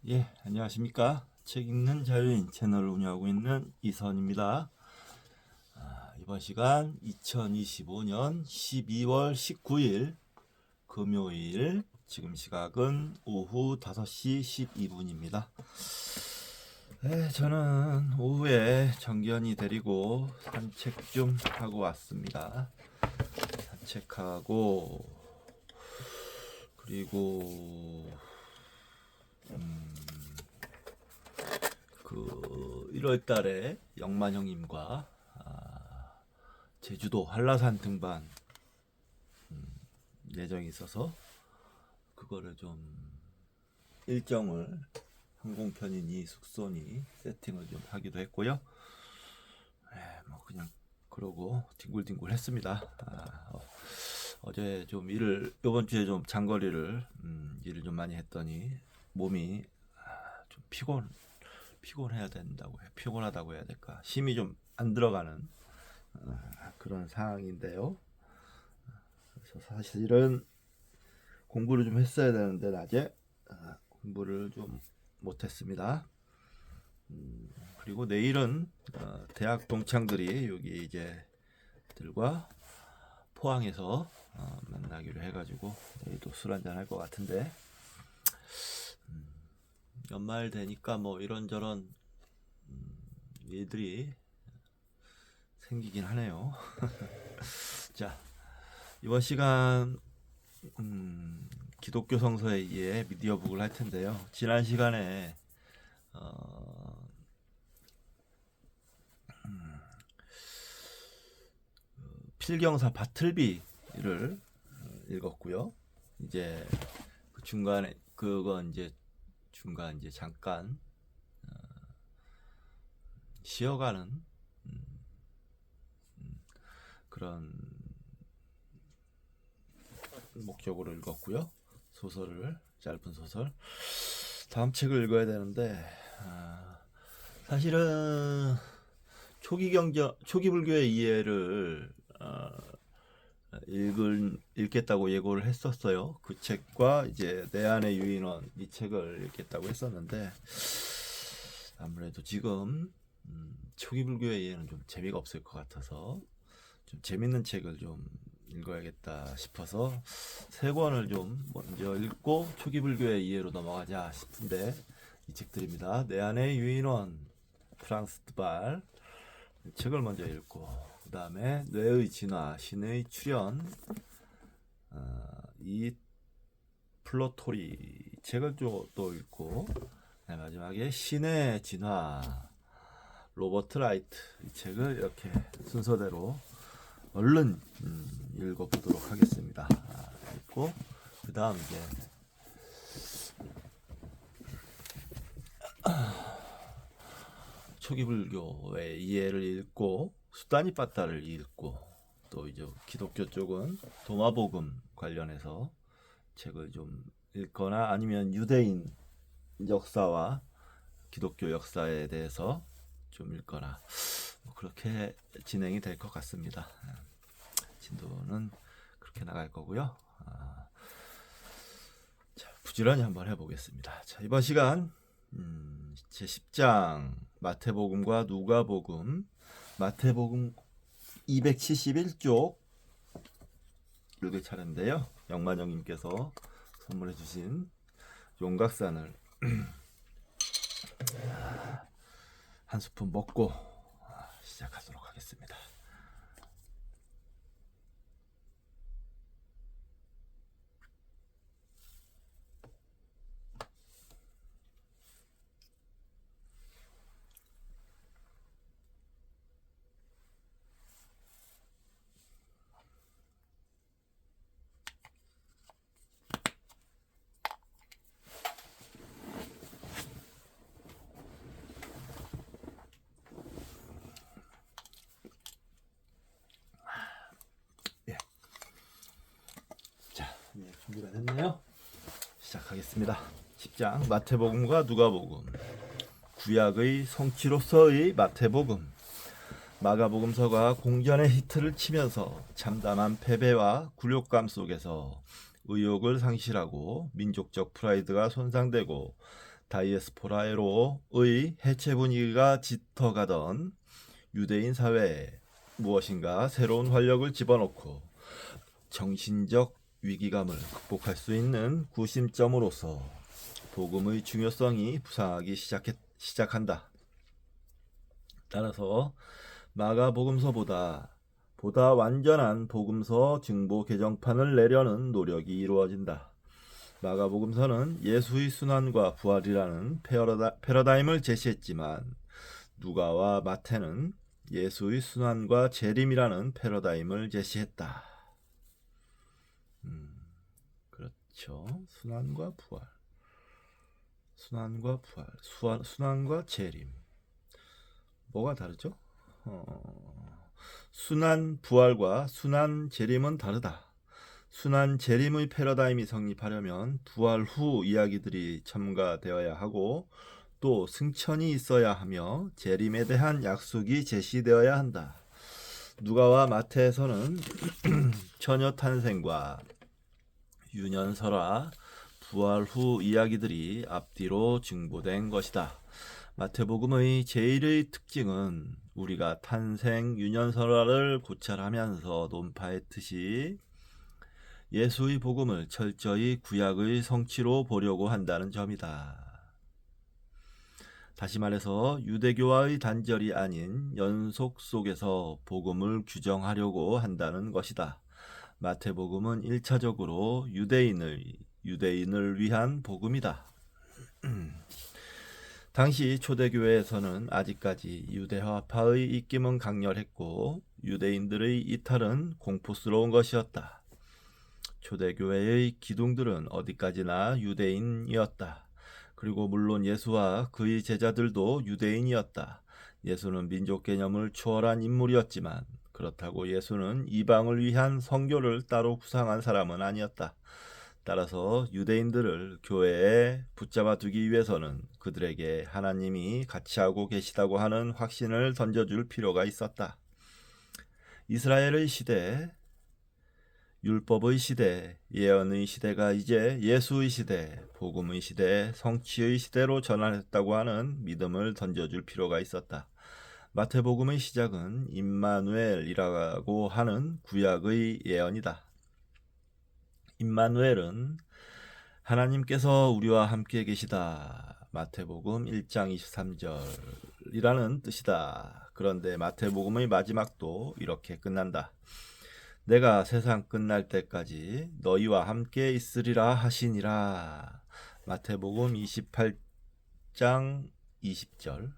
예, 안녕하십니까. 책 읽는 자유인 채널을 운영하고 있는 이선입니다. 이번 시간 2025년 12월 19일 금요일, 지금 시각은 오후 5시 12분입니다. 저는 오후에 정견이 데리고 산책 좀 하고 왔습니다. 산책하고, 그리고 1월 달에 영만 형님과 제주도 한라산 등반 예정이 있어서 그거를 좀 일정을 항공편이니 숙소니 세팅을 좀 하기도 했고요. 뭐 그냥 그러고 뒹굴뒹굴 했습니다. 어제 좀 이번 주에 좀 장거리를 일을 좀 많이 했더니 몸이 좀 피곤해야 된다고 피곤하다고 해야 될까, 힘이 좀 안 들어가는 그런 상황인데요. 그래서 사실은 공부를 좀 했어야 되는데 낮에 공부를 좀 못했습니다. 그리고 내일은 대학 동창들이 여기 이제 들과 포항에서 만나기로 해가지고 내일도 술 한잔 할 것 같은데, 연말 되니까 뭐 이런저런 일들이 생기긴 하네요. 자, 이번 시간 기독교 성서에 의해 미디어북을 할 텐데요. 지난 시간에 필경사 바틀비를 읽었고요. 이제 그 중간에 중간 이제 잠깐 쉬어가는 그런 목적으로 읽었고요. 짧은 소설. 다음 책을 읽어야 되는데, 사실은 초기 불교의 이해를 읽겠다고 예고를 했었어요. 그 책과 이제 내 안의 유인원, 이 책을 읽겠다고 했었는데, 아무래도 지금 초기 불교의 이해는 좀 재미가 없을 것 같아서 좀 재밌는 책을 좀 읽어야겠다 싶어서 세 권을 좀 먼저 읽고 초기 불교의 이해로 넘어가자 싶은데, 이 책들입니다. 내 안의 유인원, 프랑스 드발, 이 책을 먼저 읽고, 그 다음에 뇌의 진화, 신의 출현, 이 플로토리 책을 또 읽고, 마지막에 신의 진화, 로버트 라이트, 이 책을 이렇게 순서대로 얼른 읽어보도록 하겠습니다. 읽고 그 다음 이제 초기 불교의 이해를 읽고 수다니 빠따를 읽고, 또 이제 기독교 쪽은 도마복음 관련해서 책을 좀 읽거나 아니면 유대인 역사와 기독교 역사에 대해서 좀 읽거나, 뭐 그렇게 진행이 될 것 같습니다. 진도는 그렇게 나갈 거고요. 자, 부지런히 한번 해보겠습니다. 자, 이번 시간 제 10장 마태복음과 누가복음, 마태복음 271쪽 읽을 차례인데요. 영만영님께서 선물해 주신 용각산을 한 스푼 먹고 시작하도록 하겠습니다. 예. 자, 준비가 됐네요. 시작하겠습니다. 10장 마태복음과 누가복음, 구약의 성취로서의 마태복음. 마가복음서가 공전의 히트를 치면서 참담한 패배와 굴욕감 속에서 의욕을 상실하고 민족적 프라이드가 손상되고 다이에스포라로의 해체 분위기가 짙어가던 유대인 사회에 무엇인가 새로운 활력을 집어넣고 정신적 위기감을 극복할 수 있는 구심점으로서 복음의 중요성이 부상하기 시작한다. 따라서 마가복음서보다 완전한 복음서 증보 개정판을 내려는 노력이 이루어진다. 마가복음서는 예수의 순환과 부활이라는 패러다임을 제시했지만 누가와 마태는 예수의 순환과 재림이라는 패러다임을 제시했다. 그렇죠. 순환과 부활, 순환과 재림. 뭐가 다르죠? 순환 부활과 순환 재림은 다르다. 순환 재림의 패러다임이 성립하려면 부활 후 이야기들이 첨가되어야 하고 또 승천이 있어야 하며 재림에 대한 약속이 제시되어야 한다. 누가와 마태에서는 처녀 탄생과 유년설화, 부활 후 이야기들이 앞뒤로 증보된 것이다. 마태복음의 제1의 특징은 우리가 탄생 유년설화를 고찰하면서 논파했듯이 예수의 복음을 철저히 구약의 성취로 보려고 한다는 점이다. 다시 말해서 유대교와의 단절이 아닌 연속 속에서 복음을 규정하려고 한다는 것이다. 마태복음은 1차적으로 유대인을 위한 복음이다. 당시 초대교회에서는 아직까지 유대화파의 입김은 강렬했고 유대인들의 이탈은 공포스러운 것이었다. 초대교회의 기둥들은 어디까지나 유대인이었다. 그리고 물론 예수와 그의 제자들도 유대인이었다. 예수는 민족 개념을 초월한 인물이었지만 그렇다고 예수는 이방을 위한 선교를 따로 구상한 사람은 아니었다. 따라서 유대인들을 교회에 붙잡아 두기 위해서는 그들에게 하나님이 같이 하고 계시다고 하는 확신을 던져줄 필요가 있었다. 이스라엘의 시대, 율법의 시대, 예언의 시대가 이제 예수의 시대, 복음의 시대, 성취의 시대로 전환했다고 하는 믿음을 던져줄 필요가 있었다. 마태복음의 시작은 임마누엘이라고 하는 구약의 예언이다. 임마누엘은 하나님께서 우리와 함께 계시다. 마태복음 1장 23절이라는 뜻이다. 그런데 마태복음의 마지막도 이렇게 끝난다. 내가 세상 끝날 때까지 너희와 함께 있으리라 하시니라. 마태복음 28장 20절.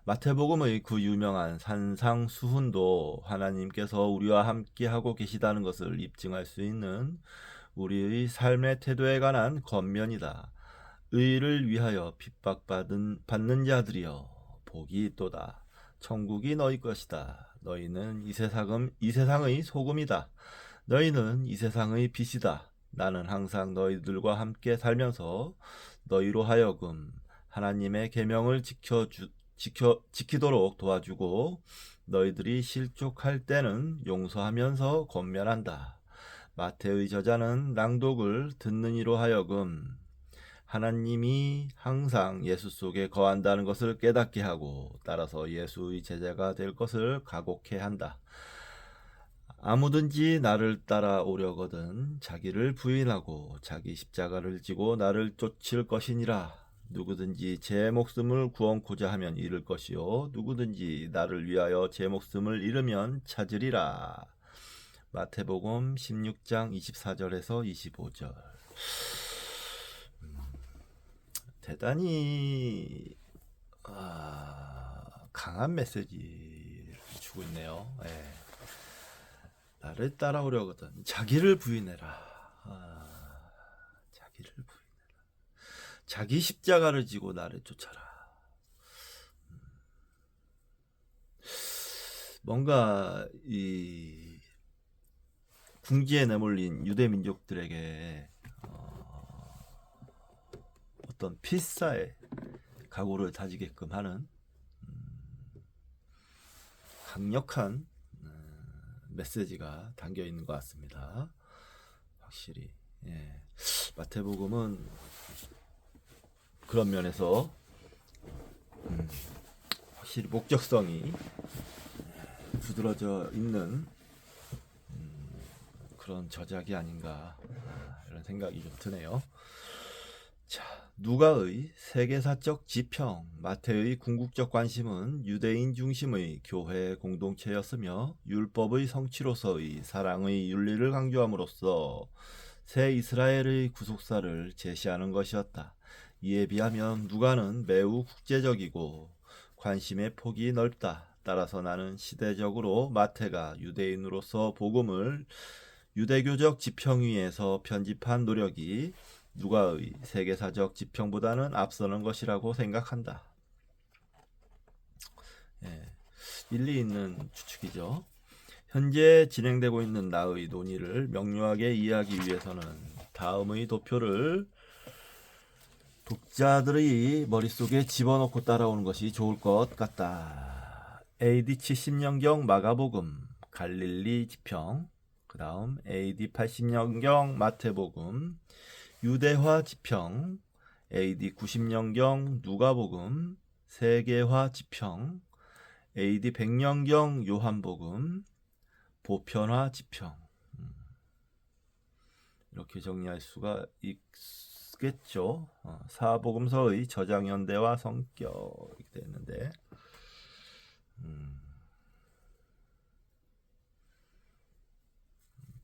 마태복음의 그 유명한 산상수훈도 하나님께서 우리와 함께하고 계시다는 것을 입증할 수 있는 우리의 삶의 태도에 관한 권면이다. 의를 위하여 핍박받는 자들이여 복이 있도다. 천국이 너희 것이다. 너희는 이 세상의 소금이다. 너희는 이 세상의 빛이다. 나는 항상 너희들과 함께 살면서 너희로 하여금 하나님의 계명을 지키도록 도와주고 너희들이 실족할 때는 용서하면서 권면한다. 마태의 저자는 낭독을 듣는 이로 하여금 하나님이 항상 예수 속에 거한다는 것을 깨닫게 하고 따라서 예수의 제자가 될 것을 각오케 한다. 아무든지 나를 따라오려거든 자기를 부인하고 자기 십자가를 지고 나를 쫓을 것이니라. 누구든지 제 목숨을 구원코자 하면 잃을 것이요 누구든지 나를 위하여 제 목숨을 잃으면 찾으리라. 마태복음 16장 24절에서 25절. 대단히 강한 메시지를 주고 있네요. 네. 나를 따라오려거든 자기를 부인해라. 자기를 부인해라. 자기 십자가를 지고 나를 쫓아라. 뭔가 이 궁지에 내몰린 유대 민족들에게 어떤 필사의 각오를 다지게끔 하는 강력한 메시지가 담겨 있는 것 같습니다. 확실히 마태복음은 그런 면에서 확실히 목적성이 두드러져 있는 그런 저작이 아닌가 이런 생각이 좀 드네요. 자, 누가의 세계사적 지평, 마태의 궁극적 관심은 유대인 중심의 교회 공동체였으며 율법의 성취로서의 사랑의 윤리를 강조함으로써 새 이스라엘의 구속사를 제시하는 것이었다. 이에 비하면 누가는 매우 국제적이고 관심의 폭이 넓다. 따라서 나는 시대적으로 마태가 유대인으로서 복음을 유대교적 지평위에서 편집한 노력이 누가의 세계사적 지평보다는 앞서는 것이라고 생각한다. 일리 있는 추측이죠. 현재 진행되고 있는 나의 논의를 명료하게 이해하기 위해서는 다음의 도표를 독자들의 머릿속에 집어넣고 따라오는 것이 좋을 것 같다. AD 70년경 마가복음, 갈릴리 지평, 그 다음 AD 80년경 마태복음, 유대화 지평, AD 90년경 누가복음, 세계화 지평, AD 100년경 요한복음, 보편화 지평. 이렇게 정리할 수가 있겠죠. 사복음서의 저장 연대와 성격 이렇게 됐는데,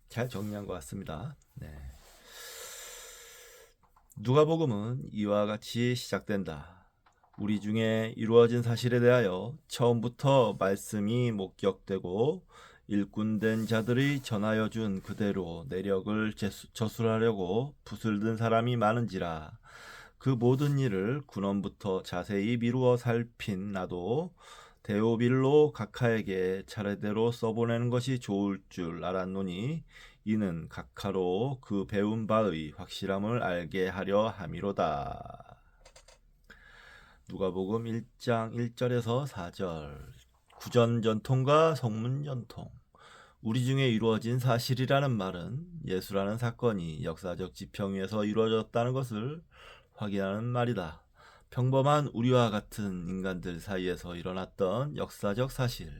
잘 정리한 것 같습니다. 네. 누가복음은 이와 같이 시작된다. 우리 중에 이루어진 사실에 대하여 처음부터 말씀이 목격되고 일꾼된 자들이 전하여 준 그대로 내력을 저술하려고 붓을 든 사람이 많은지라. 그 모든 일을 근원부터 자세히 미루어 살핀 나도 데오빌로 각하에게 차례대로 써보내는 것이 좋을 줄 알았노니 이는 각하로 그 배운 바의 확실함을 알게 하려 함이로다. 누가복음 1장 1절에서 4절. 구전 전통과 성문 전통. 우리 중에 이루어진 사실이라는 말은 예수라는 사건이 역사적 지평 위에서 이루어졌다는 것을 확인하는 말이다. 평범한 우리와 같은 인간들 사이에서 일어났던 역사적 사실.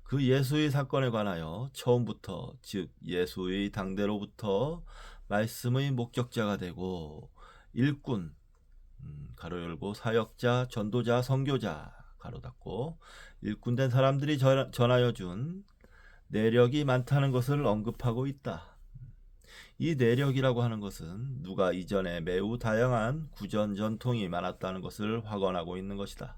그 예수의 사건에 관하여 처음부터, 즉 예수의 당대로부터 말씀의 목격자가 되고 일꾼, 가로 열고 사역자, 전도자, 선교자, 가로 닫고 일꾼된 사람들이 전하여 준 내력이 많다는 것을 언급하고 있다. 이 내력이라고 하는 것은 누가 이전에 매우 다양한 구전 전통이 많았다는 것을 확언하고 있는 것이다.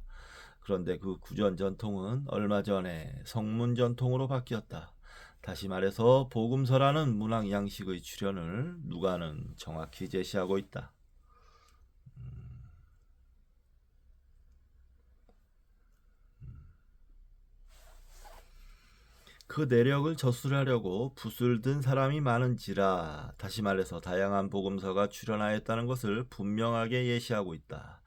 그런데 그 구전 전통은 얼마 전에 성문 전통으로 바뀌었다. 다시 말해서 복음서라는 문학 양식의 출현을 누가는 정확히 제시하고 있다. 그 내력을 저술하려고 붓을 든 사람이 많은지라. 다시 말해서 다양한 복음서가 출현하였다는 것을 분명하게 예시하고 있다.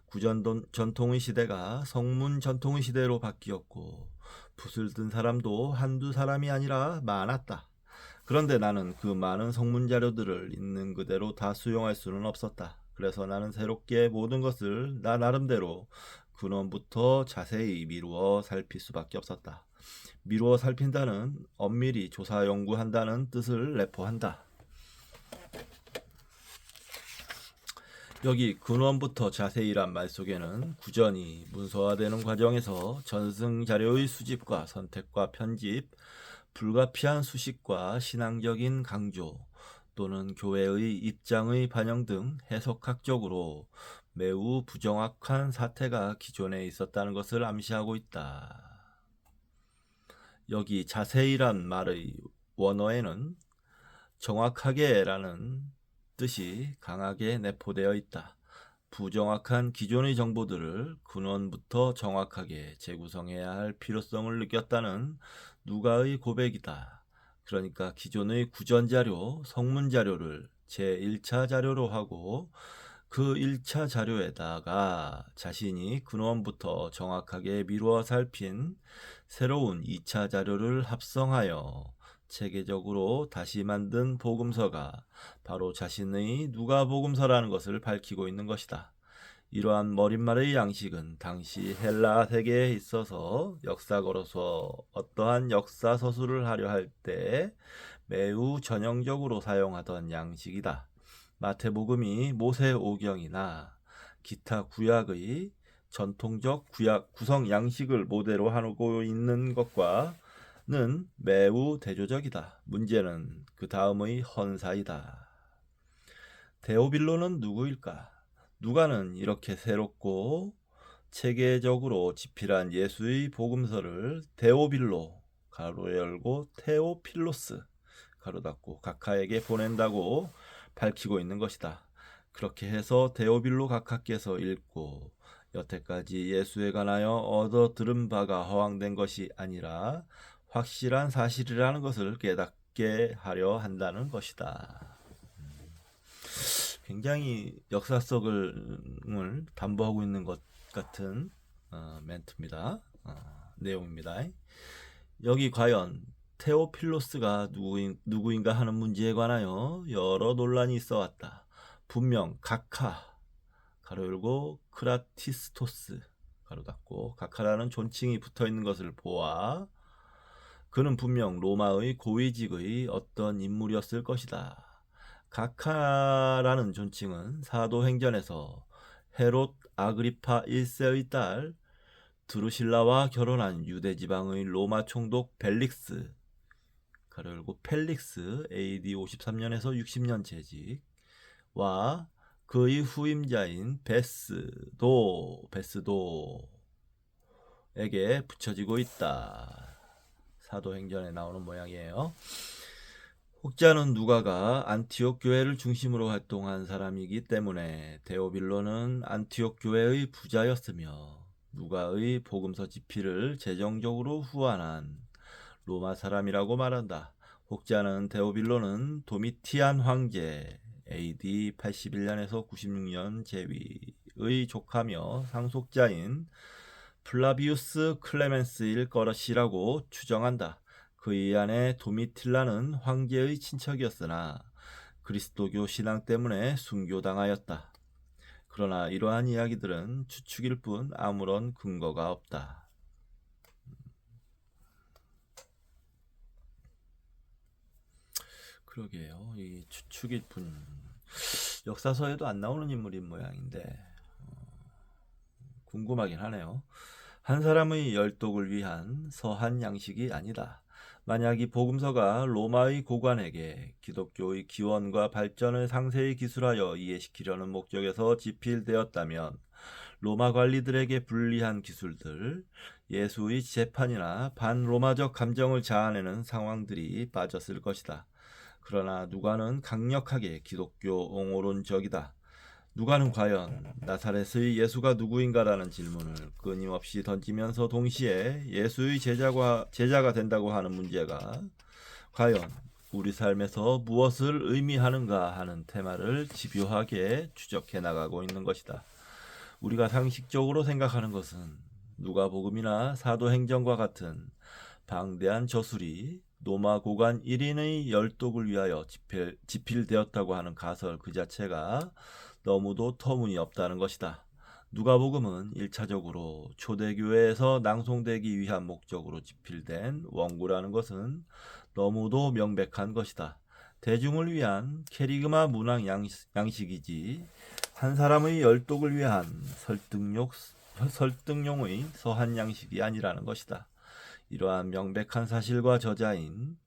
구전 전통의 시대가 성문 전통의 시대로 바뀌었고 붓을 든 사람도 한두 사람이 아니라 많았다. 그런데 나는 그 많은 성문 자료들을 있는 그대로 다 수용할 수는 없었다. 그래서 나는 새롭게 모든 것을 나 나름대로 근원부터 자세히 미루어 살필 수밖에 없었다. 미루어 살핀다는 엄밀히 조사 연구한다는 뜻을 내포한다. 여기 근원부터 자세히란 말 속에는 구전이 문서화되는 과정에서 전승 자료의 수집과 선택과 편집, 불가피한 수식과 신앙적인 강조 또는 교회의 입장의 반영 등 해석학적으로 매우 부정확한 사태가 기존에 있었다는 것을 암시하고 있다. 여기 자세히란 말의 원어에는 정확하게라는 뜻이 강하게 내포되어 있다. 부정확한 기존의 정보들을 근원부터 정확하게 재구성해야 할 필요성을 느꼈다는 누가의 고백이다. 그러니까 기존의 구전자료, 성문자료를 제1차 자료로 하고 그 1차 자료에다가 자신이 근원부터 정확하게 미루어 살핀 새로운 2차 자료를 합성하여 체계적으로 다시 만든 복음서가 바로 자신의 누가복음서라는 것을 밝히고 있는 것이다. 이러한 머릿말의 양식은 당시 헬라 세계에 있어서 역사가로서 어떠한 역사 서술을 하려 할 때 매우 전형적으로 사용하던 양식이다. 마태복음이 모세오경이나 기타 구약의 전통적 구약 구성 양식을 모델로 하고 있는 것과는 매우 대조적이다. 문제는 그 다음의 헌사이다. 데오빌로는 누구일까? 누가는 이렇게 새롭고 체계적으로 집필한 예수의 복음서를 데오빌로 가로 열고 테오필로스 가로 닫고 각하에게 보낸다고 밝히고 있는 것이다. 그렇게 해서 데오빌로 각하께서 읽고 여태까지 예수에 관하여 얻어 들은 바가 허황된 것이 아니라 확실한 사실이라는 것을 깨닫게 하려 한다는 것이다. 굉장히 역사성을 담보하고 있는 것 같은 멘트입니다. 내용입니다. 여기 과연 테오필로스가 누구인가 하는 문제에 관하여 여러 논란이 있어 왔다. 분명 각하 가로 열고 크라티스토스 가로 닫고 각하라는 존칭이 붙어 있는 것을 보아 그는 분명 로마의 고위직의 어떤 인물이었을 것이다. 각하라는 존칭은 사도행전에서 헤롯 아그리파 1세의 딸 드루실라와 결혼한 유대지방의 로마 총독 벨릭스 가로 열고 펠릭스 AD 53년에서 60년 재직과 그의 후임자인 베스도에게 붙여지고 있다. 사도행전에 나오는 모양이에요. 혹자는 누가가 안티옥 교회를 중심으로 활동한 사람이기 때문에 데오빌로는 안티옥 교회의 부자였으며 누가의 복음서 집필을 재정적으로 후원한 로마 사람이라고 말한다. 혹자는 데오빌로는 도미티안 황제 AD 81년에서 96년 재위의 조카며 상속자인 플라비우스 클레멘스일 것이라고 추정한다. 그의 아내 도미틸라는 황제의 친척이었으나 그리스도교 신앙 때문에 순교당하였다. 그러나 이러한 이야기들은 추측일 뿐 아무런 근거가 없다. 그러게요. 이 추측일 뿐. 역사서에도 안 나오는 인물인 모양인데 궁금하긴 하네요. 한 사람의 열독을 위한 서한 양식이 아니다. 만약 이 복음서가 로마의 고관에게 기독교의 기원과 발전을 상세히 기술하여 이해시키려는 목적에서 집필되었다면 로마 관리들에게 불리한 기술들, 예수의 재판이나 반로마적 감정을 자아내는 상황들이 빠졌을 것이다. 그러나 누가는 강력하게 기독교 옹호론적이다. 누가는 과연 나사렛의 예수가 누구인가라는 질문을 끊임없이 던지면서 동시에 예수의 제자가 된다고 하는 문제가 과연 우리 삶에서 무엇을 의미하는가 하는 테마를 집요하게 추적해 나가고 있는 것이다. 우리가 상식적으로 생각하는 것은 누가복음이나 사도행전과 같은 방대한 저술이 로마 고관 1인의 열독을 위하여 집필되었다고 하는 가설 그 자체가 너무도 터무니없다는 것이다. 누가복음은 1차적으로 초대교회에서 낭송되기 위한 목적으로 집필된 원고라는 것은 너무도 명백한 것이다. 대중을 위한 캐리그마 문학 양식이지 한 사람의 열독을 위한 설득용의 서한 양식이 아니라는 것이다. 이러한 명백한 사실과 저자인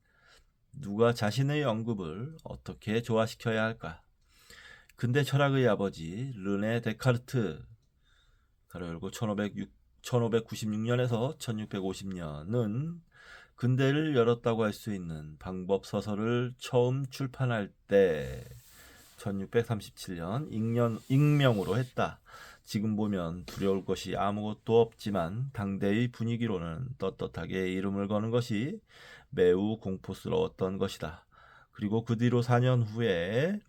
누가 자신의 언급을 어떻게 조화시켜야 할까? 근대 철학의 아버지 르네 데카르트 가로 열고 1596년에서 1650년은 근대를 열었다고 할 수 있는 방법 서설을 처음 출판할 때 1637년 익명으로 했다. 지금 보면 두려울 것이 아무것도 없지만 당대의 분위기로는 떳떳하게 이름을 거는 것이 매우 공포스러웠던 것이다. 그리고 그 뒤로 4년 후에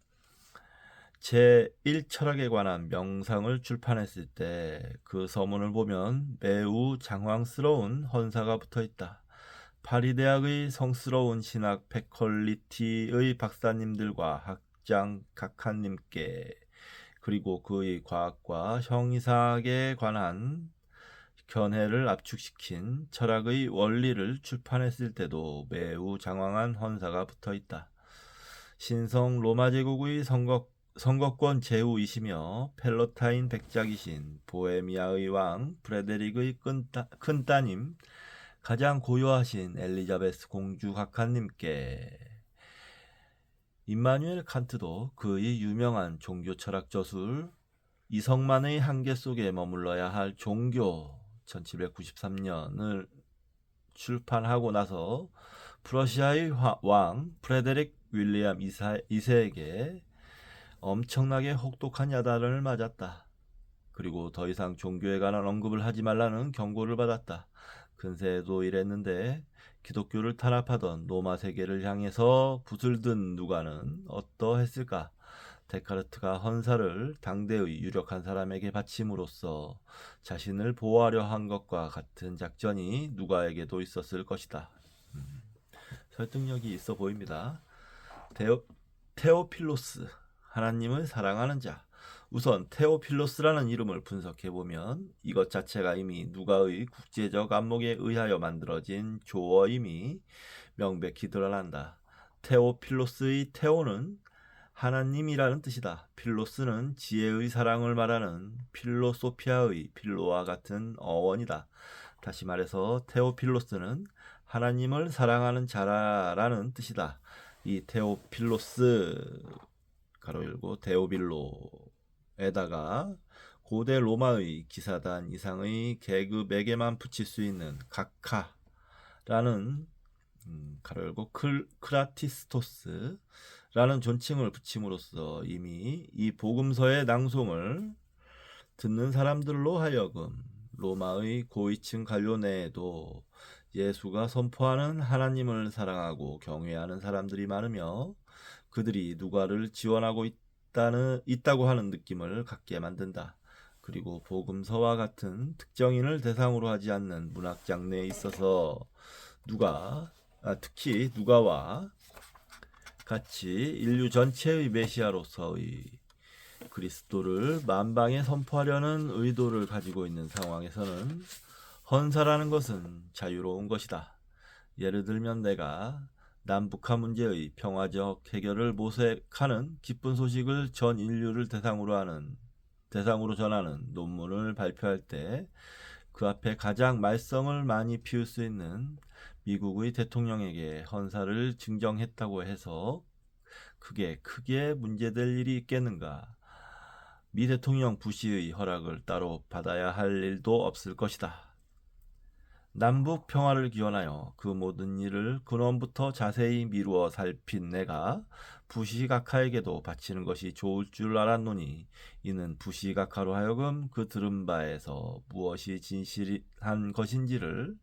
제1철학에 관한 명상을 출판했을 때 그 서문을 보면 매우 장황스러운 헌사가 붙어있다. 파리대학의 성스러운 신학 패컬리티의 박사님들과 학장 각하님께 그리고 그의 과학과 형이삭에 관한 견해를 압축시킨 철학의 원리를 출판했을 때도 매우 장황한 헌사가 붙어있다. 신성 로마 제국의 선거권 제후이시며 펠로타인 백작이신 보헤미아의 왕 프레데릭의 큰 따님 가장 고요하신 엘리자베스 공주 각하님께 임마누엘 칸트도 그의 유명한 종교 철학 저술 이성만의 한계 속에 머물러야 할 종교 1793년을 출판하고 나서 프러시아의 왕 프레데릭 윌리엄 2세에게 엄청나게 혹독한 야단을 맞았다. 그리고 더 이상 종교에 관한 언급을 하지 말라는 경고를 받았다. 근세에도 이랬는데 기독교를 탄압하던 로마 세계를 향해서 붓을 든 누가는 어떠했을까? 데카르트가 헌사를 당대의 유력한 사람에게 바침으로써 자신을 보호하려 한 것과 같은 작전이 누가에게도 있었을 것이다. 설득력이 있어 보입니다. 테오필로스, 하나님을 사랑하는 자. 우선 테오필로스라는 이름을 분석해보면 이것 자체가 이미 누가의 국제적 안목에 의하여 만들어진 조어임이 명백히 드러난다. 테오필로스의 테오는 하나님이라는 뜻이다. 필로스는 지혜의 사랑을 말하는 필로소피아의 필로와 같은 어원이다. 다시 말해서 테오필로스는 하나님을 사랑하는 자라라는 뜻이다. 이 테오필로스 가로 열고 데오빌로에다가 고대 로마의 기사단 이상의 계급에게만 붙일 수 있는 각하라는 가로 열고 크라티스토스라는 존칭을 붙임으로써 이미 이 복음서의 낭송을 듣는 사람들로 하여금 로마의 고위층 관료 내에도 예수가 선포하는 하나님을 사랑하고 경외하는 사람들이 많으며 그들이 누가를 지원하고 있다고 하는 느낌을 갖게 만든다. 그리고 복음서와 같은 특정인을 대상으로 하지 않는 문학 장르에 있어서 특히 누가와 같이 인류 전체의 메시아로서의 그리스도를 만방에 선포하려는 의도를 가지고 있는 상황에서는 헌사라는 것은 자유로운 것이다. 예를 들면 내가 남북한 문제의 평화적 해결을 모색하는 기쁜 소식을 전 인류를 대상으로 전하는 논문을 발표할 때 그 앞에 가장 말썽을 많이 피울 수 있는 미국의 대통령에게 헌사를 증정했다고 해서 그게 크게 문제될 일이 있겠는가? 미 대통령 부시의 허락을 따로 받아야 할 일도 없을 것이다. 남북 평화를 기원하여 그 모든 일을 근원부터 자세히 미루어 살핀 내가 부시각하에게도 바치는 것이 좋을 줄 알았노니 이는 부시각하로 하여금 그 들은 바에서 무엇이 진실한 것인지를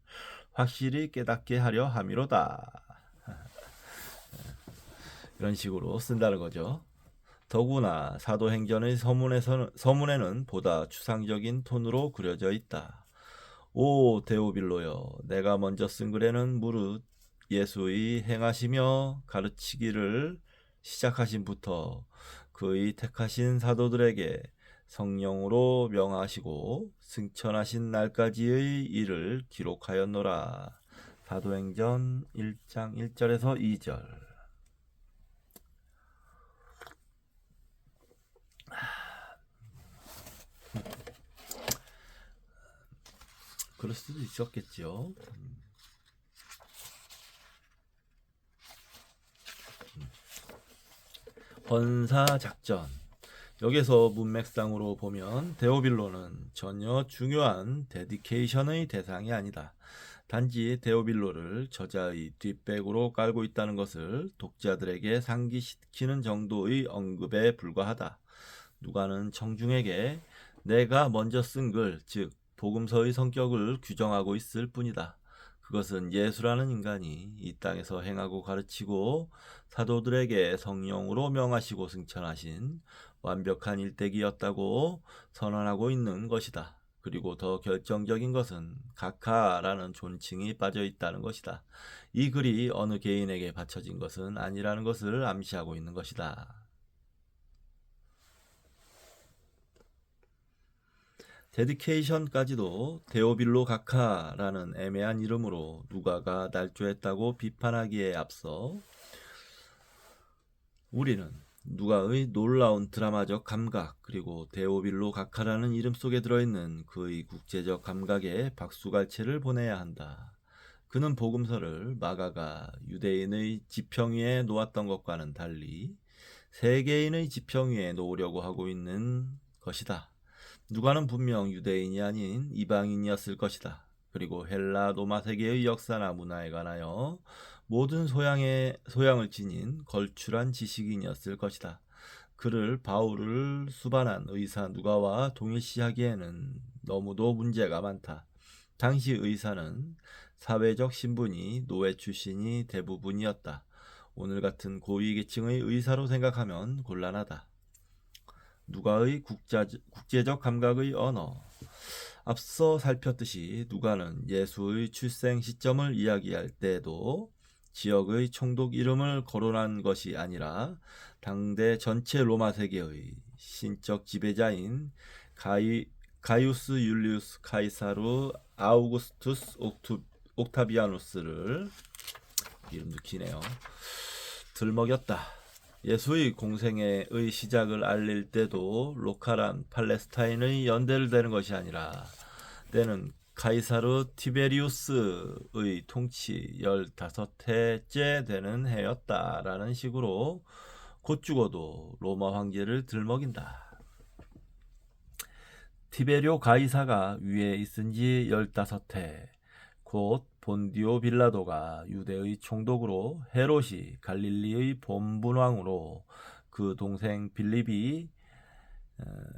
확실히 깨닫게 하려 함이로다. 이런 식으로 쓴다는 거죠. 더구나 사도행전의 서문에는 보다 추상적인 톤으로 그려져 있다. 오 데오빌로여, 내가 먼저 쓴 글에는 무릇 예수의 행하시며 가르치기를 시작하신부터 그의 택하신 사도들에게 성령으로 명하시고 승천하신 날까지의 일을 기록하였노라. 사도행전 1장 1절에서 2절. 그럴 수도 있었겠죠. 헌사 작전. 여기서 문맥상으로 보면 데오빌로는 전혀 중요한 데디케이션의 대상이 아니다. 단지 데오빌로를 저자의 뒷백으로 깔고 있다는 것을 독자들에게 상기시키는 정도의 언급에 불과하다. 누가는 청중에게 내가 먼저 쓴 글, 즉 복음서의 성격을 규정하고 있을 뿐이다. 그것은 예수라는 인간이 이 땅에서 행하고 가르치고 사도들에게 성령으로 명하시고 승천하신 완벽한 일대기였다고 선언하고 있는 것이다. 그리고 더 결정적인 것은 각하라는 존칭이 빠져 있다는 것이다. 이 글이 어느 개인에게 바쳐진 것은 아니라는 것을 암시하고 있는 것이다. 데디케이션까지도 데오빌로 가카라는 애매한 이름으로 누가가 날조했다고 비판하기에 앞서 우리는 누가의 놀라운 드라마적 감각 그리고 데오빌로 가카라는 이름 속에 들어있는 그의 국제적 감각에 박수갈채를 보내야 한다. 그는 복음서를 마가가 유대인의 지평 위에 놓았던 것과는 달리 세계인의 지평 위에 놓으려고 하고 있는 것이다. 누가는 분명 유대인이 아닌 이방인이었을 것이다. 그리고 헬라 로마 세계의 역사나 문화에 관하여 모든 소양을 지닌 걸출한 지식인이었을 것이다. 그를 바울을 수반한 의사 누가와 동일시하기에는 너무도 문제가 많다. 당시 의사는 사회적 신분이 노예 출신이 대부분이었다. 오늘 같은 고위계층의 의사로 생각하면 곤란하다. 누가의 국제적 감각의 언어. 앞서 살폈듯이 누가는 예수의 출생 시점을 이야기할 때도 지역의 총독 이름을 거론한 것이 아니라 당대 전체 로마 세계의 신적 지배자인 가이우스 율리우스 카이사르 아우구스투스 옥타비아누스를 이름도 기네요. 들먹였다. 예수의 공생애의 시작을 알릴 때도 로컬한 팔레스타인의 연대를 대는 것이 아니라 때는 카이사르 티베리우스의 통치 15해째 되는 해였다라는 식으로 곧 죽어도 로마 황제를 들먹인다. 티베리오 가이사가 위에 있은 지 15해, 곧 본디오 빌라도가 유대의 총독으로, 헤롯이 갈릴리의 본분왕으로, 그 동생 빌립이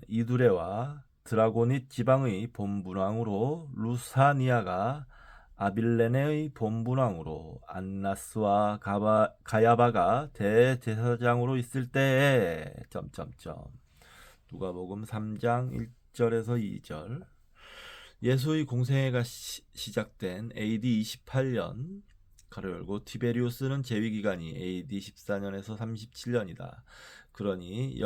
이두레와 드라고닛 지방의 본분왕으로, 루사니아가 아빌레네의 본분왕으로, 안나스와 가야바가 대제사장으로 있을 때에 누가복음 3장 1절에서 2절. 예수의 공생애가 시작된 AD 28년 가로 열고 티베리우스는 재위기간이 AD 14년에서 37년이다. 그러니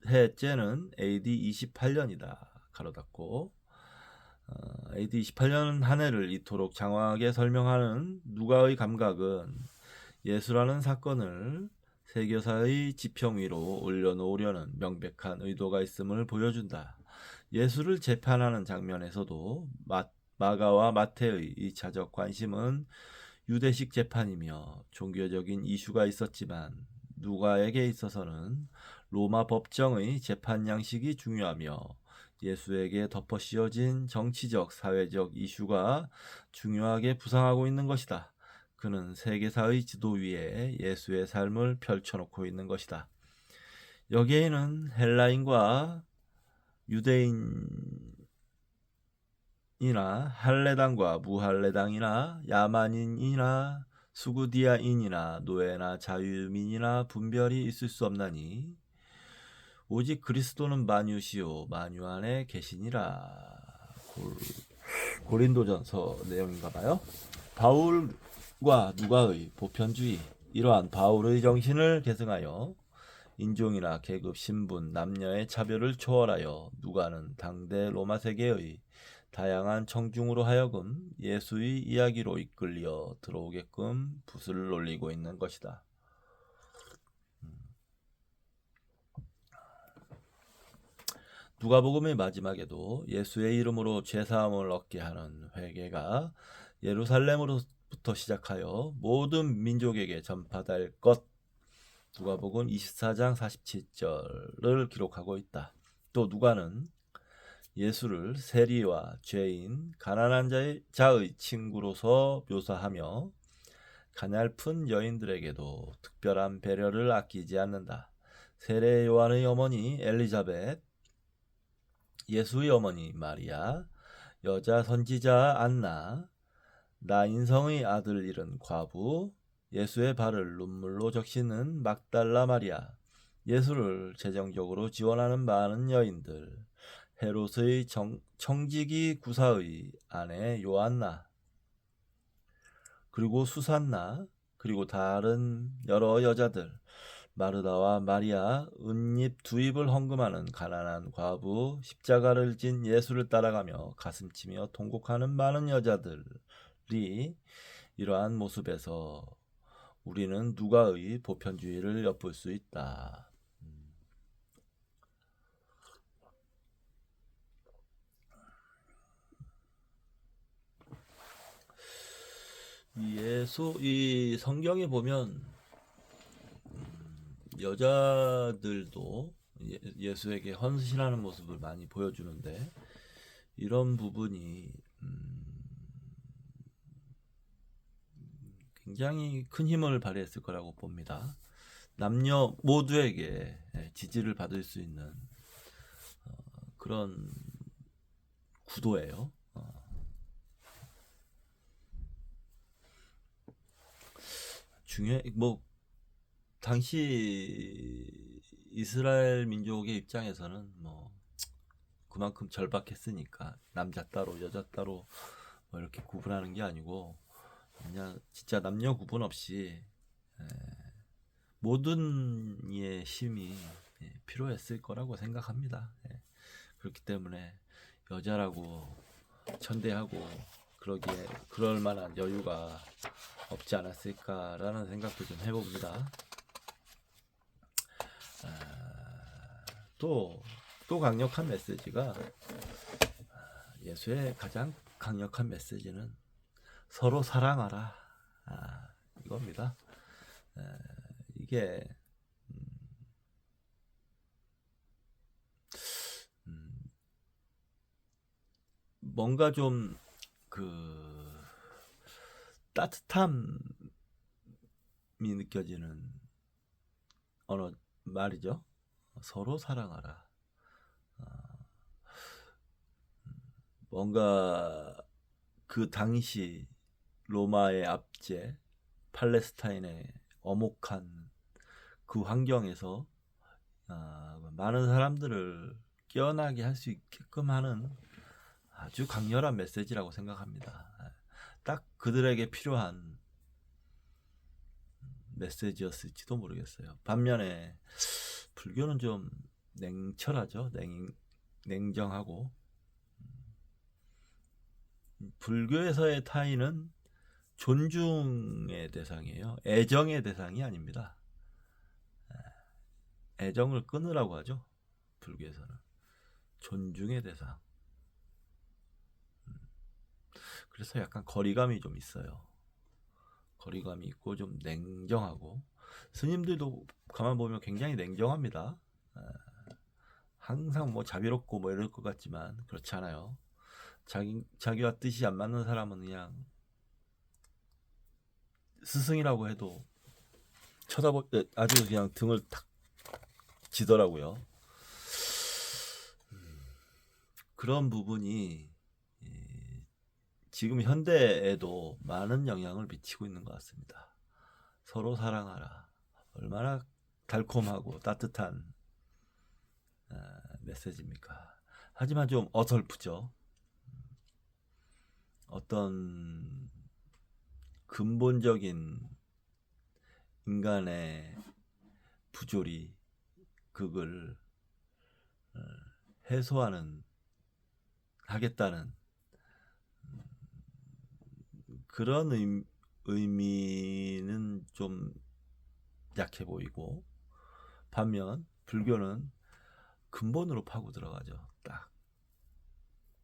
15해째는 AD 28년이다. 가로 닫고 AD 28년 한 해를 이토록 장황하게 설명하는 누가의 감각은 예수라는 사건을 세계사의 지평 위로 올려놓으려는 명백한 의도가 있음을 보여준다. 예수를 재판하는 장면에서도 마가와 마태의 2차적 관심은 유대식 재판이며 종교적인 이슈가 있었지만 누가에게 있어서는 로마 법정의 재판 양식이 중요하며 예수에게 덮어씌워진 정치적, 사회적 이슈가 중요하게 부상하고 있는 것이다. 그는 세계사의 지도 위에 예수의 삶을 펼쳐놓고 있는 것이다. 여기에는 헬라인과 유대인이나 할레당과 무할레당이나 야만인이나 수구디아인이나 노예나 자유민이나 분별이 있을 수 없나니 오직 그리스도는 만유시요 만유 안에 계시니라. 고린도전서 내용인가봐요. 바울과 누가의 보편주의, 이러한 바울의 정신을 계승하여 인종이나 계급, 신분, 남녀의 차별을 초월하여 누가는 당대 로마 세계의 다양한 청중으로 하여금 예수의 이야기로 이끌려 들어오게끔 붓을 놀리고 있는 것이다. 누가복음의 마지막에도 예수의 이름으로 죄사함을 얻게 하는 회개가 예루살렘으로부터 시작하여 모든 민족에게 전파될 것, 누가복음 24장 47절을 기록하고 있다. 또 누가는 예수를 세리와 죄인, 가난한 자의 친구로서 묘사하며 가냘픈 여인들에게도 특별한 배려를 아끼지 않는다. 세례 요한의 어머니 엘리자벳, 예수의 어머니 마리아, 여자 선지자 안나, 나인성의 아들 잃은 과부, 예수의 발을 눈물로 적시는 막달라 마리아, 예수를 재정적으로 지원하는 많은 여인들, 헤롯의 청지기 구사의 아내 요한나, 그리고 수산나, 그리고 다른 여러 여자들, 마르다와 마리아, 은잎 두 잎을 헌금하는 가난한 과부, 십자가를 진 예수를 따라가며 가슴치며 통곡하는 많은 여자들이 이러한 모습에서 우리는 누가의 보편주의를 엿볼 수 있다. 이 성경에 보면 여자들도 예수에게 헌신하는 모습을 많이 보여주는데 이런 부분이 굉장히 큰 힘을 발휘했을 거라고 봅니다. 남녀 모두에게 지지를 받을 수 있는 그런 구도예요. 당시 이스라엘 민족의 입장에서는 그만큼 절박했으니까 남자 따로 여자 따로 이렇게 구분하는 게 아니고 그냥 진짜 남녀 구분 없이 모든 이의 힘이 필요했을 거라고 생각합니다. 그렇기 때문에 여자라고 천대하고 그럴 만한 여유가 없지 않았을까라는 생각도 좀 해봅니다. 또 강력한 메시지가 예수의 가장 강력한 메시지는 서로 사랑하라 이겁니다. 이게 뭔가 좀 따뜻함이 느껴지는 언어 말이죠. 서로 사랑하라. 뭔가 그 당시 로마의 압제, 팔레스타인의 엄혹한 그 환경에서 많은 사람들을 깨어나게 할 수 있게끔 하는 아주 강렬한 메시지라고 생각합니다. 딱 그들에게 필요한 메시지였을지도 모르겠어요. 반면에 불교는 좀 냉철하죠. 냉정하고 불교에서의 타인은 존중의 대상이에요. 애정의 대상이 아닙니다. 애정을 끊으라고 하죠. 불교에서는 존중의 대상. 그래서 약간 거리감이 좀 있어요. 거리감이 있고 좀 냉정하고 스님들도 가만 보면 굉장히 냉정합니다. 항상 자비롭고 이럴 것 같지만 그렇지 않아요. 자기와 뜻이 안 맞는 사람은 그냥 스승이라고 해도 아주 그냥 등을 탁 지더라고요. 그런 부분이 지금 현대에도 많은 영향을 미치고 있는 것 같습니다. 서로 사랑하라. 얼마나 달콤하고 따뜻한 메시지입니까? 하지만 좀 어설프죠. 어떤 근본적인 인간의 부조리 그걸 하겠다는 그런 의미는 좀 약해 보이고 반면 불교는 근본으로 파고 들어가죠.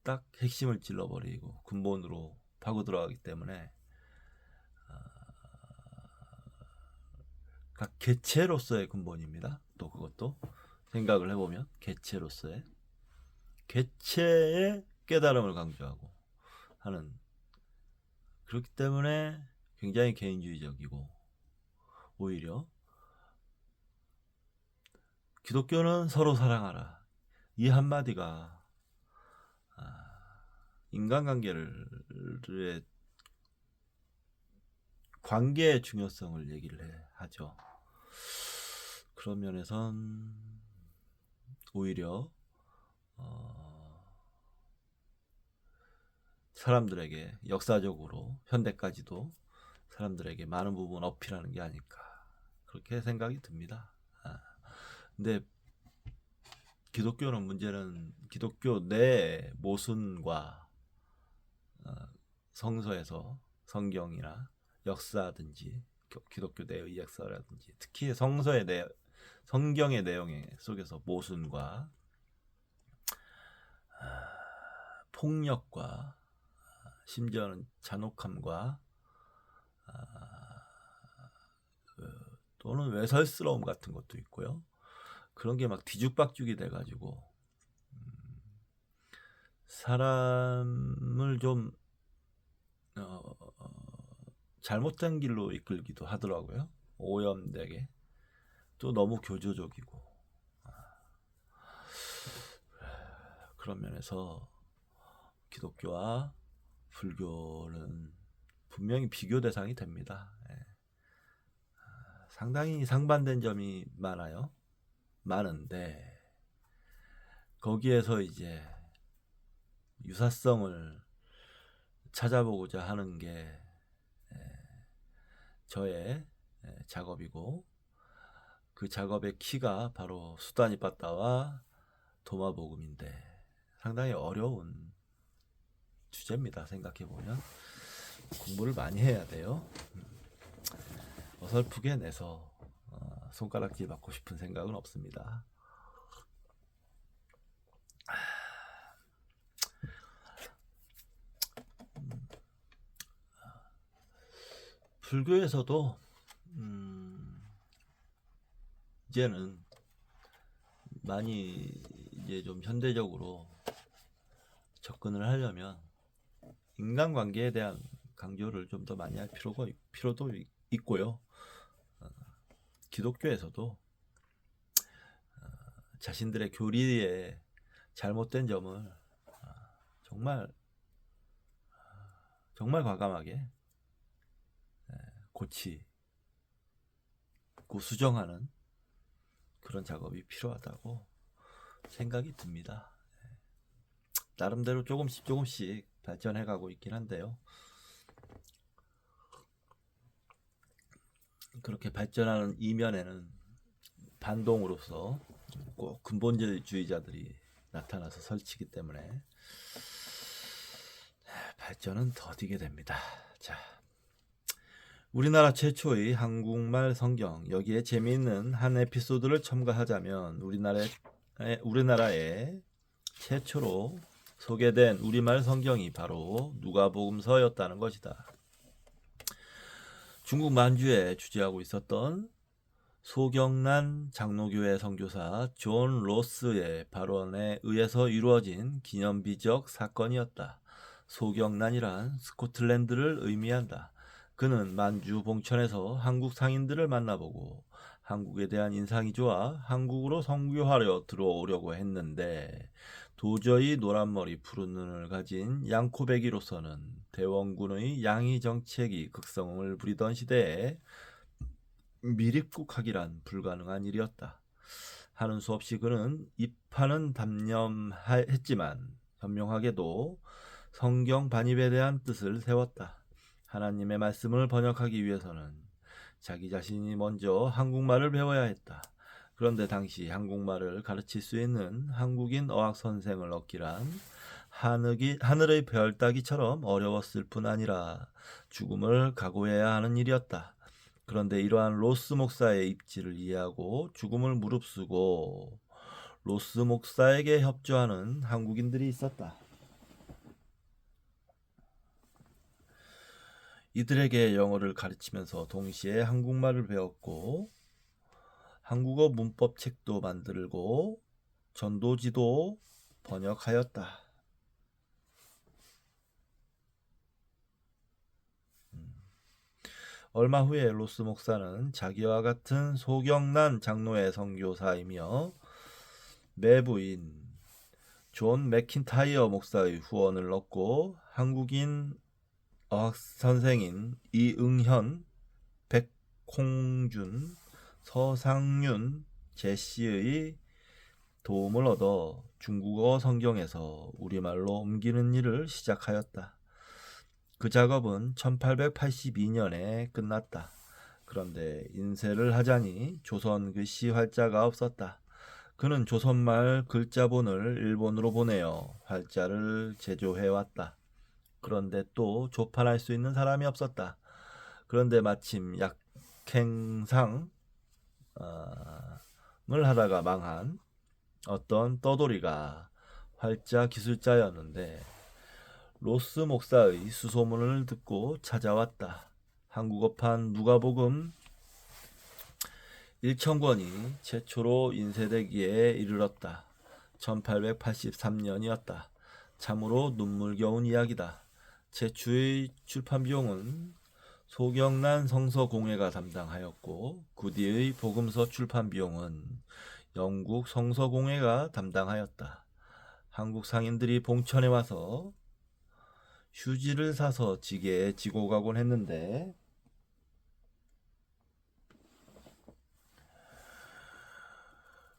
딱 핵심을 찔러버리고 근본으로 파고 들어가기 때문에 각 개체로서의 근본입니다. 또 그것도 생각을 해보면 개체의 깨달음을 강조하고 하는 그렇기 때문에 굉장히 개인주의적이고 오히려 기독교는 서로 사랑하라 이 한마디가 인간관계의 관계의 중요성을 얘기를 하죠. 그런 면에선 오히려 사람들에게 역사적으로 현대까지도 사람들에게 많은 부분 어필하는 게 아닐까 그렇게 생각이 듭니다. 근데 기독교는 문제는 기독교 내 모순과 성서에서 성경이나 역사든지 기독교 내의 역사라든지 특히 성경의 내용 속에서 모순과 폭력과 심지어는 잔혹함과 또는 외설스러움 같은 것도 있고요. 그런 게 막 뒤죽박죽이 돼가지고 사람을 좀 잘못된 길로 이끌기도 하더라고요. 오염되게. 또 너무 교조적이고. 그런 면에서 기독교와 불교는 분명히 비교 대상이 됩니다. 상당히 상반된 점이 많은데 거기에서 이제 유사성을 찾아보고자 하는 게 저의 작업이고, 그 작업의 키가 바로 수다니 빠따와 도마복음인데 상당히 어려운 주제입니다. 생각해보면 공부를 많이 해야 돼요. 어설프게 내서 손가락질 받고 싶은 생각은 없습니다. 불교에서도 이제는 많이 이제 좀 현대적으로 접근을 하려면 인간관계에 대한 강조를 좀 더 많이 할 필요도 있고요. 기독교에서도 자신들의 교리에 잘못된 점을 정말 과감하게 고치고 수정하는 그런 작업이 필요하다고 생각이 듭니다. 나름대로 조금씩 발전해가고 있긴 한데요. 그렇게 발전하는 이면에는 반동으로서 꼭 근본주의자들이 나타나서 설치기 때문에 발전은 더디게 됩니다. 자, 우리나라 최초의 한국말 성경, 여기에 재미있는 한 에피소드를 첨가하자면 우리나라에 최초로 소개된 우리말 성경이 바로 누가복음서였다는 것이다. 중국 만주에 주재하고 있었던 소경란 장로교회 선교사 존 로스의 발언에 의해서 이루어진 기념비적 사건이었다. 소경란이란 스코틀랜드를 의미한다. 그는 만주 봉천에서 한국 상인들을 만나보고 한국에 대한 인상이 좋아 한국으로 선교하려 들어오려고 했는데 도저히 노란머리 푸른 눈을 가진 양코배기로서는 대원군의 양위 정책이 극성을 부리던 시대에 미립국하기란 불가능한 일이었다. 하는 수 없이 그는 입하는 단념했지만 현명하게도 성경 반입에 대한 뜻을 세웠다. 하나님의 말씀을 번역하기 위해서는 자기 자신이 먼저 한국말을 배워야 했다. 그런데 당시 한국말을 가르칠 수 있는 한국인 어학선생을 얻기란 하늘의 별 따기처럼 어려웠을 뿐 아니라 죽음을 각오해야 하는 일이었다. 그런데 이러한 로스 목사의 입지를 이해하고 죽음을 무릅쓰고 로스 목사에게 협조하는 한국인들이 있었다. 이들에게 영어를 가르치면서 동시에 한국말을 배웠고 한국어 문법 책도 만들고 전도지도 번역하였다. 얼마 후에 로스 목사는 자기와 같은 소경란 장로의 선교사이며 매부인 존 맥킨타이어 목사의 후원을 얻고 한국인 어학선생인 이응현, 백홍준, 서상윤, 제시의 도움을 얻어 중국어 성경에서 우리말로 옮기는 일을 시작하였다. 그 작업은 1882년에 끝났다. 그런데 인쇄를 하자니 조선 글씨 활자가 없었다. 그는 조선말 글자본을 일본으로 보내어 활자를 제조해왔다. 그런데 또 조판할 수 있는 사람이 없었다. 그런데 마침 약행상을 하다가 망한 어떤 떠돌이가 활자 기술자였는데 로스 목사의 수소문을 듣고 찾아왔다. 한국어판 누가복음 1,000권이 최초로 인쇄되기에 이르렀다. 1883년이었다. 참으로 눈물겨운 이야기다. 최초의 출판 비용은 소경란 성서공회가 담당하였고 그 뒤의 복음서 출판 비용은 영국 성서공회가 담당하였다. 한국 상인들이 봉천에 와서 휴지를 사서 지게에 지고 가곤 했는데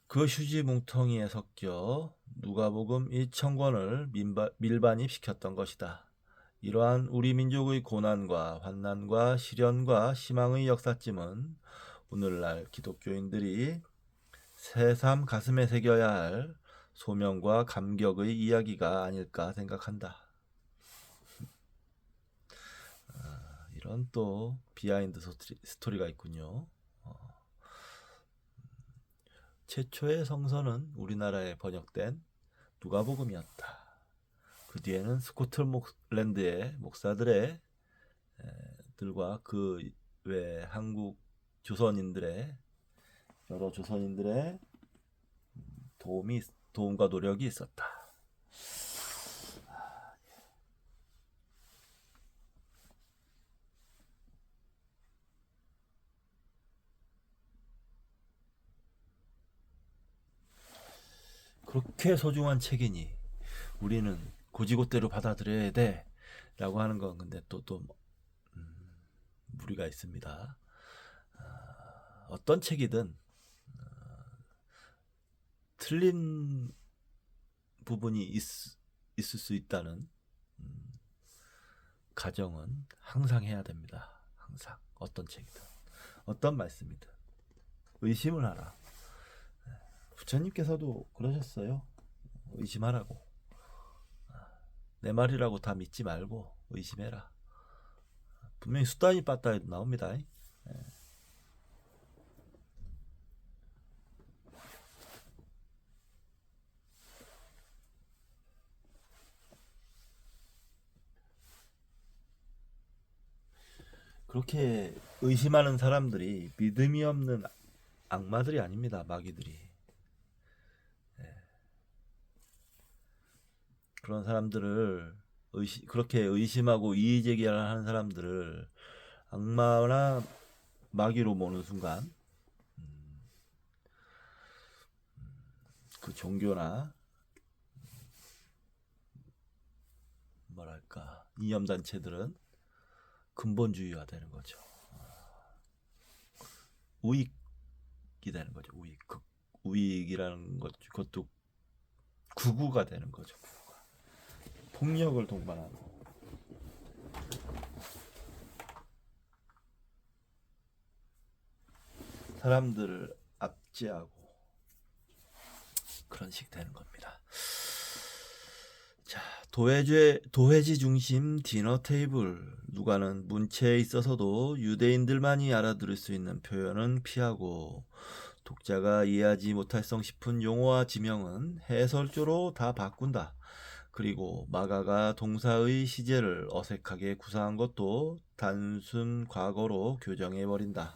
그 휴지 뭉텅이에 섞여 누가복음 1,000권을 밀반입시켰던 것이다. 이러한 우리 민족의 고난과 환난과 시련과 희망의 역사쯤은 오늘날 기독교인들이 새삼 가슴에 새겨야 할 소명과 감격의 이야기가 아닐까 생각한다. 이런 또 비하인드 스토리가 있군요. 최초의 성서는 우리나라에 번역된 누가복음이었다. 그 뒤에는 스코틀랜드의 목사들의 들과 그 외 한국 조선인들의 여러 조선인들의 도움과 노력이 있었다. 그렇게 소중한 책이니 우리는 고지고대로 받아들여야 돼 라고 하는 건 근데 또 무리가 있습니다. 어떤 책이든 틀린 부분이 있을 수 있다는 가정은 항상 해야 됩니다. 항상 어떤 책이든 어떤 말씀이든 의심을 하라. 부처님께서도 그러셨어요. 의심하라고. 내 말이라고 다 믿지 말고 의심해라. 분명히 수다니 빠따에도 나옵니다. 그렇게 의심하는 사람들이 믿음이 없는 악마들이 아닙니다. 마귀들이. 그런 사람들을 그렇게 의심하고 이의제기하는 사람들을 악마나 마귀로 보는 순간 그 종교나 뭐랄까 이념단체들은 근본주의화 되는 거죠. 우익이 되는 거죠. 우익이라는 것도 극우가 되는 거죠. 폭력을 동반하고 사람들을 압제하고 그런 식 되는 겁니다. 자, 도회지 중심 디너 테이블. 누가는 문체에 있어서도 유대인들만이 알아들을 수 있는 표현은 피하고 독자가 이해하지 못할성 싶은 용어와 지명은 해설조로 다 바꾼다. 그리고 마가가 동사의 시제를 어색하게 구사한 것도 단순 과거로 교정해버린다.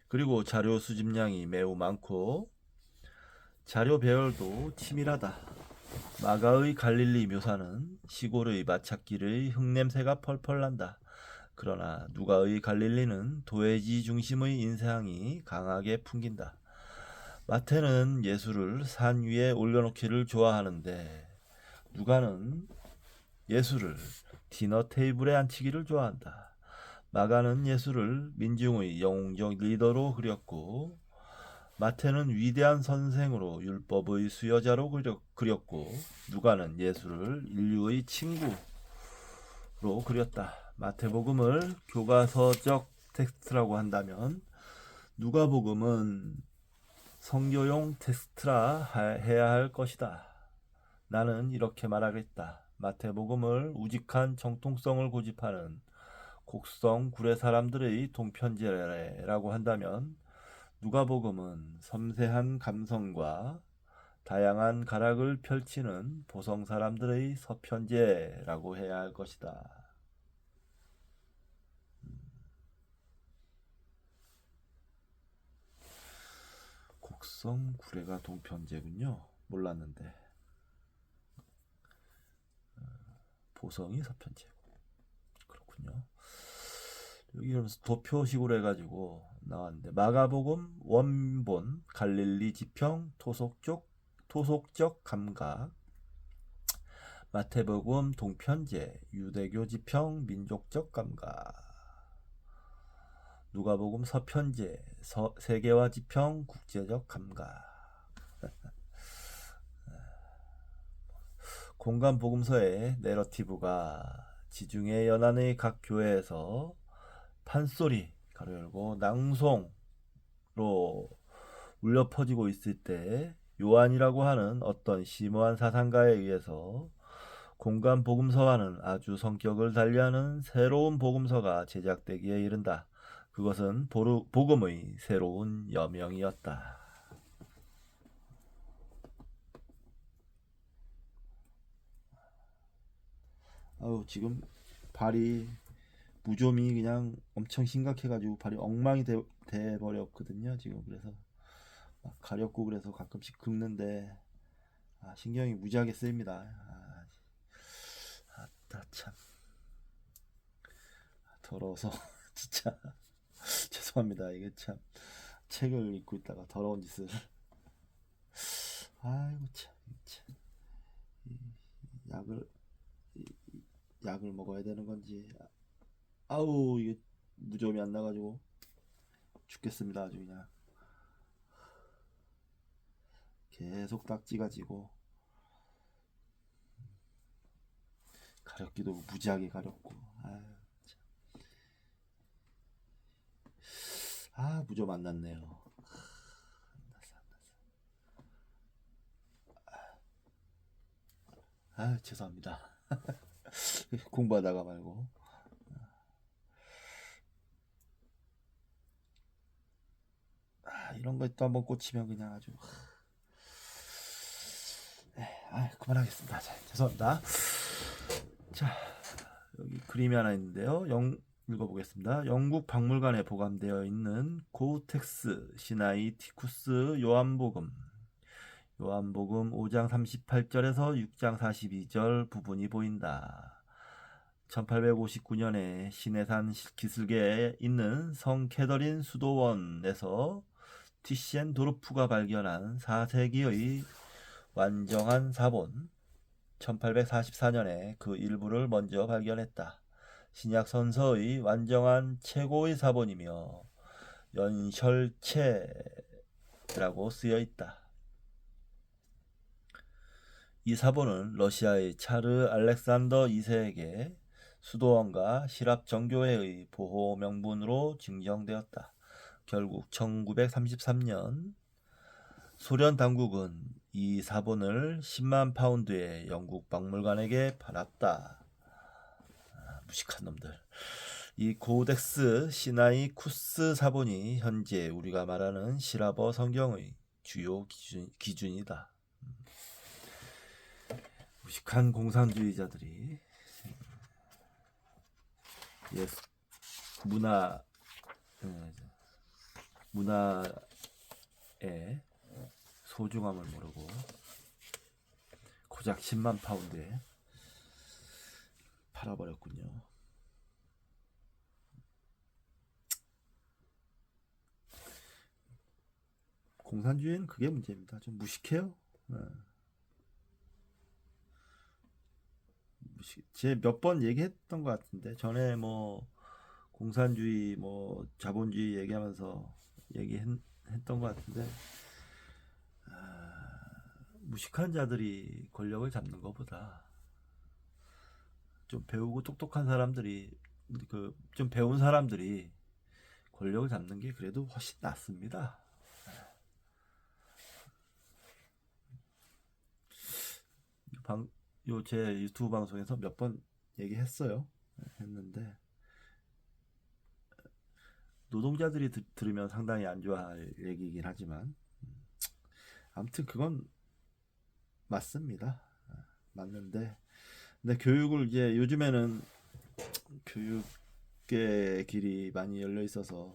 그리고 자료 수집량이 매우 많고 자료 배열도 치밀하다. 마가의 갈릴리 묘사는 시골의 마찻길의 흙냄새가 펄펄 난다. 그러나 누가의 갈릴리는 도회지 중심의 인상이 강하게 풍긴다. 마태는 예수를 산 위에 올려놓기를 좋아하는데 누가는 예수를 디너 테이블에 앉히기를 좋아한다. 마가는 예수를 민중의 영웅적 리더로 그렸고 마태는 위대한 선생으로 율법의 수여자로 그렸고 누가는 예수를 인류의 친구로 그렸다. 마태복음을 교과서적 텍스트라고 한다면 누가복음은 성교용 텍스트라 해야 할 것이다. 나는 이렇게 말하겠다. 마태복음을 우직한 정통성을 고집하는 곡성 구례 사람들의 동편제라고 한다면 누가복음은 섬세한 감성과 다양한 가락을 펼치는 보성 사람들의 서편제라고 해야 할 것이다. 곡성 구례가 동편제군요. 몰랐는데 보성이 서편제고 그렇군요. 여기 도표식으로 해가지고 나왔는데 마가복음 원본 갈릴리 지평 토속적 감각, 마태복음 동편제 유대교 지평 민족적 감각, 누가복음 서편제 세계화 지평 국제적 감각. 공간 복음서의 내러티브가 지중해 연안의 각 교회에서 판소리 가로 열고 낭송으로 울려 퍼지고 있을 때 요한이라고 하는 어떤 심오한 사상가에 의해서 공간 복음서와는 아주 성격을 달리하는 새로운 복음서가 제작되기에 이른다. 그것은 복음의 새로운 여명이었다. 아우 지금 발이 무좀이 그냥 엄청 심각해가지고 발이 엉망이 돼 버렸거든요. 지금 그래서 막 가렵고 그래서 가끔씩 긁는데 신경이 무지하게 쓰입니다. 아따 참 더러워서 진짜 죄송합니다. 이게 참 책을 읽고 있다가 더러운 짓을 아이고 참 약을 약을 먹어야 되는 건지 아우 이게 무좀이 안 나가지고 죽겠습니다. 아주 그냥 계속 딱지가 지고 가렵기도 무지하게 가렵고 무좀 안 났네요. 죄송합니다. 공부하다가 말고 이런 거 또 한번 꽂히면 그냥 아주 그만하겠습니다. 자, 죄송합니다. 자 여기 그림이 하나 있는데요. 읽어보겠습니다. 영국 박물관에 보관되어 있는 고텍스 시나이 티쿠스 요한복음 5장 38절에서 6장 42절 부분이 보인다. 1859년에 신해산 기슭에 있는 성 캐더린 수도원에서 티시엔 도르프가 발견한 4세기의 완정한 사본, 1844년에 그 일부를 먼저 발견했다. 신약 선서의 완정한 최고의 사본이며 연설체라고 쓰여 있다. 이 사본은 러시아의 차르 알렉산더 2세에게 수도원과 시랍 정교회의 보호 명분으로 증정되었다. 결국 1933년 소련 당국은 이 사본을 10만 파운드의 영국 박물관에게 팔았다. 무식한 놈들. 이 고덱스 시나이 쿠스 사본이 현재 우리가 말하는 시라버 성경의 주요 기준이다. 무식한 공산주의자들이 문화의 소중함을 모르고 고작 10만 파운드에 팔아버렸군요. 공산주의는 그게 문제입니다. 좀 무식해요. 제가 몇 번 얘기했던 것 같은데 전에 뭐 공산주의 뭐 자본주의 얘기하면서 얘기했던 것 같은데 무식한 자들이 권력을 잡는 것보다 좀 배우고 똑똑한 사람들이 좀 배운 사람들이 권력을 잡는 게 그래도 훨씬 낫습니다. 제 유튜브 방송에서 몇 번 얘기했어요. 했는데 노동자들이 들으면 상당히 안 좋아할 얘기이긴 하지만 아무튼 그건 맞습니다. 맞는데 근데 교육을 이제 요즘에는 교육의 길이 많이 열려 있어서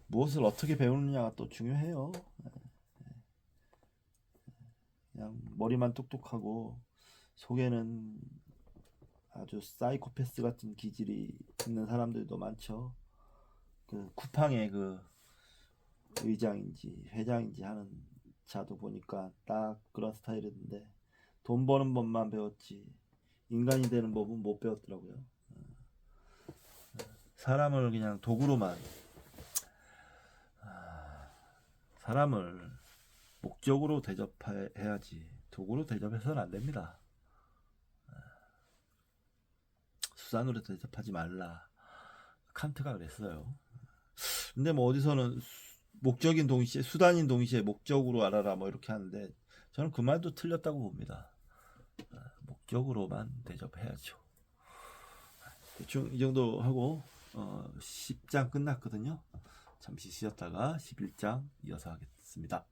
무엇을 어떻게 배우느냐가 또 중요해요. 그냥 머리만 똑똑하고 속에는 아주 사이코패스 같은 기질이 있는 사람들도 많죠. 그 쿠팡의 그 의장인지 회장인지 하는 자도 보니까 딱 그런 스타일인데 돈 버는 법만 배웠지 인간이 되는 법은 못 배웠더라고요. 사람을 그냥 도구로만 사람을 목적으로 대접해야지 도구로 대접해서는 안 됩니다. 수단으로 대접하지 말라. 칸트가 그랬어요. 근데 뭐 어디서는 목적인 동시에 수단인 동시에 목적으로 알아라 뭐 이렇게 하는데 저는 그 말도 틀렸다고 봅니다. 목적으로만 대접해야죠. 대충 이 정도 하고 10장 끝났거든요. 잠시 쉬었다가 11장 이어서 하겠습니다.